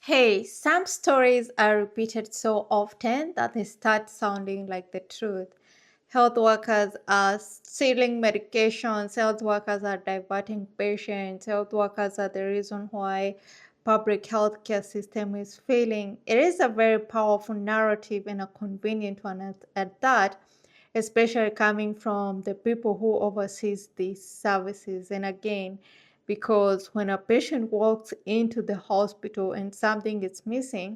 Hey, some stories are repeated so often that they start sounding like the truth. Health workers are stealing medications, health workers are diverting patients, health workers are the reason why public healthcare system is failing. It is a very powerful narrative and a convenient one at that, especially coming from the people who oversees these services. And again, because when a patient walks into the hospital and something is missing,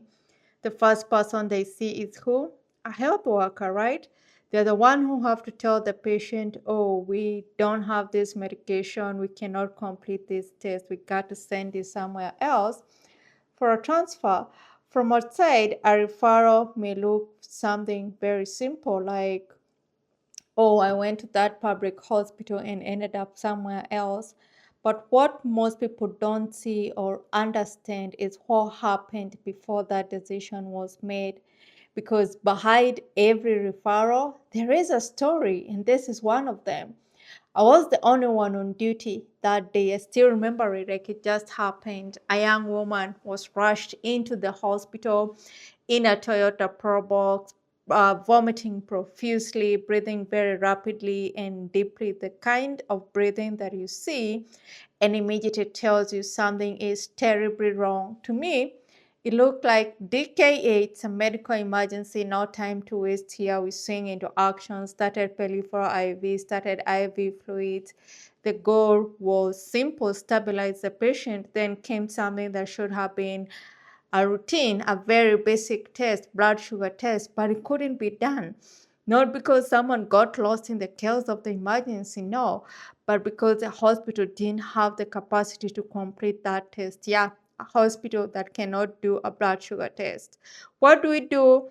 the first person they see is who? A health worker, right? They're the one who have to tell the patient, oh, we don't have this medication, we cannot complete this test, we got to send it somewhere else for a transfer. From outside, a referral may look something very simple like, oh, I went to that public hospital and ended up somewhere else. But what most people don't see or understand is what happened before that decision was made. Because behind every referral, there is a story, and this is one of them. I was the only one on duty that day. I still remember it like it just happened. A young woman was rushed into the hospital in a Toyota Probox, vomiting profusely, breathing very rapidly and deeply, the kind of breathing that you see and immediately tells you something is terribly wrong. To me, it looked like DKA, it's a medical emergency, no time to waste here. We swing into action, started peripheral IV, started IV fluids. The goal was simple, stabilize the patient. Then came something that should have been a routine, a very basic test, blood sugar test, but it couldn't be done. Not because someone got lost in the chaos of the emergency, no, but because the hospital didn't have the capacity to complete that test. Yeah, a hospital that cannot do a blood sugar test. What do?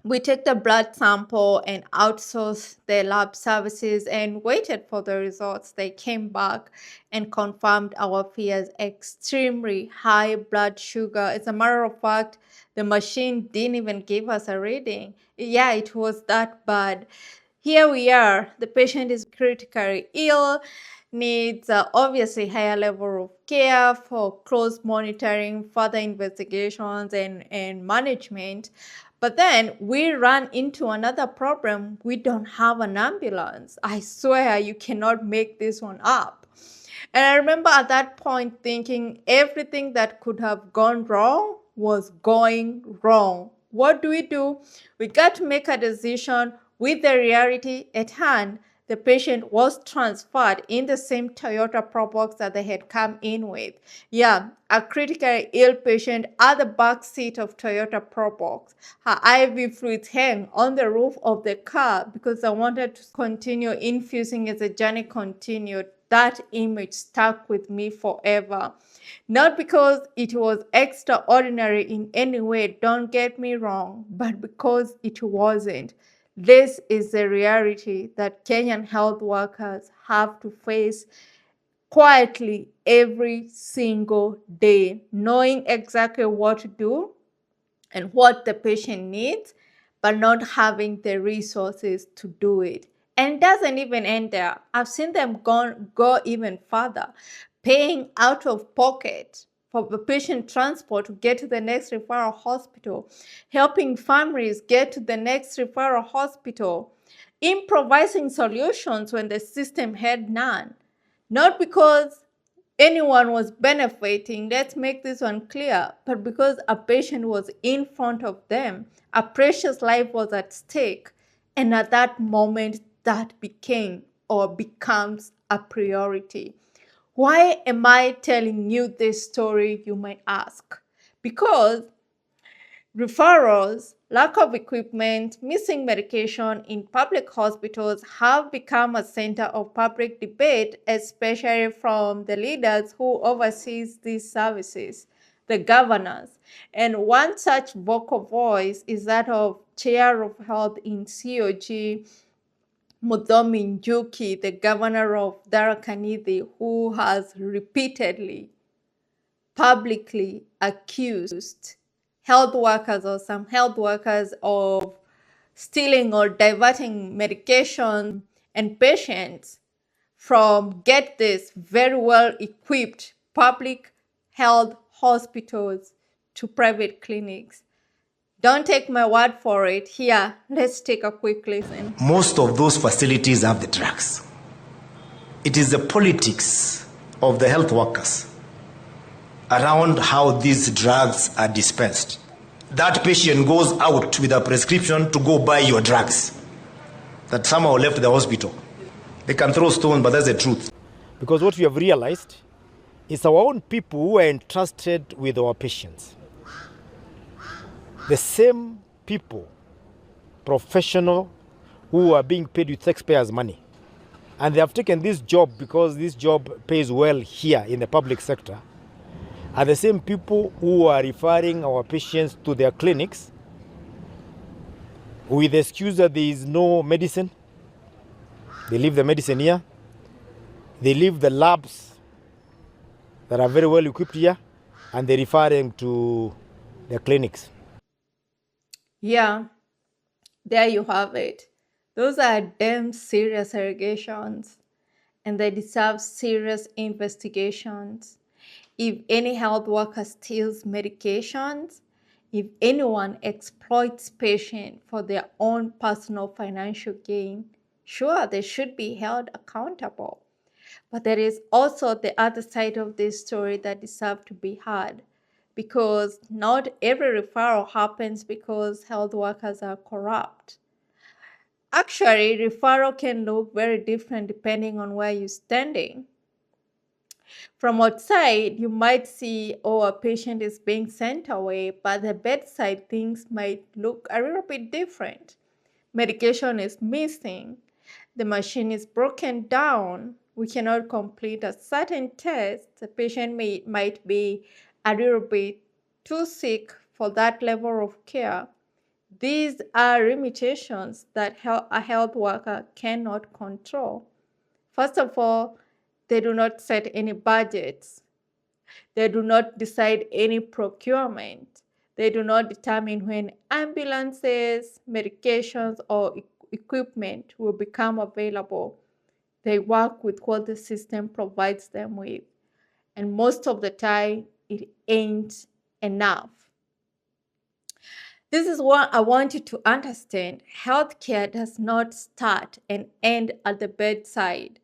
We took the blood sample and outsourced the lab services and waited for the results. They came back and confirmed our fears: extremely high blood sugar. As a matter of fact, the machine didn't even give us a reading. Yeah, it was that bad. Here we are. The patient is critically ill, needs obviously higher level of care for close monitoring, further investigations, and management. But then we run into another problem. We don't have an ambulance. I swear you cannot make this one up. And I remember at that point thinking everything that could have gone wrong was going wrong. What do? We got to make a decision with the reality at hand. The patient was transferred in the same Toyota Probox that they had come in with. Yeah, a critically ill patient at the back seat of Toyota Probox. Her IV fluids hang on the roof of the car because I wanted to continue infusing as the journey continued. That image stuck with me forever. Not because it was extraordinary in any way, don't get me wrong, but because it wasn't. This is the reality that Kenyan health workers have to face quietly every single day, knowing exactly what to do and what the patient needs, but not having the resources to do it. And it doesn't even end there. I've seen them go even further, paying out of pocket for the patient transport to get to the next referral hospital, helping families get to the next referral hospital, improvising solutions when the system had none. Not because anyone was benefiting, let's make this one clear, but because a patient was in front of them, a precious life was at stake, and at that moment, that became or becomes a priority. Why am I telling you this story, you might ask? Because referrals, lack of equipment, missing medication in public hospitals have become a center of public debate, especially from the leaders who oversees these services, the governors. And one such vocal voice is that of Chair of Health in COG, Muthomi Njuki, the governor of Tharaka Nithi, who has repeatedly publicly accused health workers or some health workers of stealing or diverting medication and patients from, get this, very well equipped public health hospitals to private clinics. Don't take my word for it. Here, let's take a quick listen. Most of those facilities have the drugs. It is the politics of the health workers around how these drugs are dispensed. That patient goes out with a prescription to go buy your drugs that somehow left the hospital. They can throw stones, but that's the truth. Because what we have realized is our own people who are entrusted with our patients. The same people, professional, who are being paid with taxpayers' money. And they have taken this job because this job pays well here in the public sector, are the same people who are referring our patients to their clinics with the excuse that there is no medicine. They leave the medicine here. They leave the labs that are very well equipped here, and they refer them to their clinics. Yeah, there you have it. Those are damn serious allegations, and they deserve serious investigations. If any health worker steals medications, if anyone exploits patients for their own personal financial gain, sure, they should be held accountable. But there is also the other side of this story that deserves to be heard, because not every referral happens because health workers are corrupt. Actually, referral can look very different depending on where you're standing. From outside, you might see, oh, a patient is being sent away, but the bedside things might look a little bit different. Medication is missing. The machine is broken down. We cannot complete a certain test. The patient might be a little bit too sick for that level of care. These are limitations that a health worker cannot control. First of all, they do not set any budgets. They do not decide any procurement. They do not determine when ambulances, medications, or equipment will become available. They work with what the system provides them with. And most of the time, it ain't enough. This is what I want you to understand. Healthcare does not start and end at the bedside.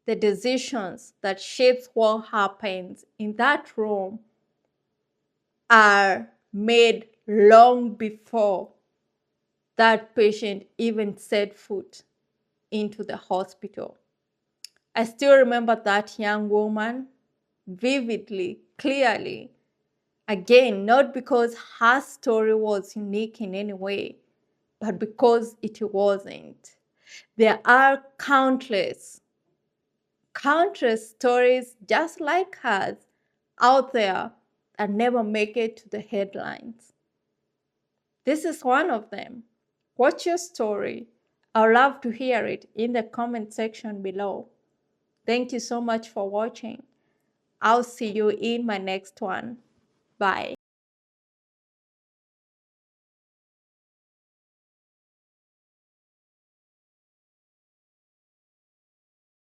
The decisions that shapes what happens in that room are made long before that patient even set foot into the hospital. I still remember that young woman vividly, clearly. Again, not because her story was unique in any way, but because it wasn't. There are countless stories just like hers out there that never make it to the headlines. This is one of them. What's your story? I'd love to hear it in the comment section below. Thank you so much for watching. I'll see you in my next one. Bye.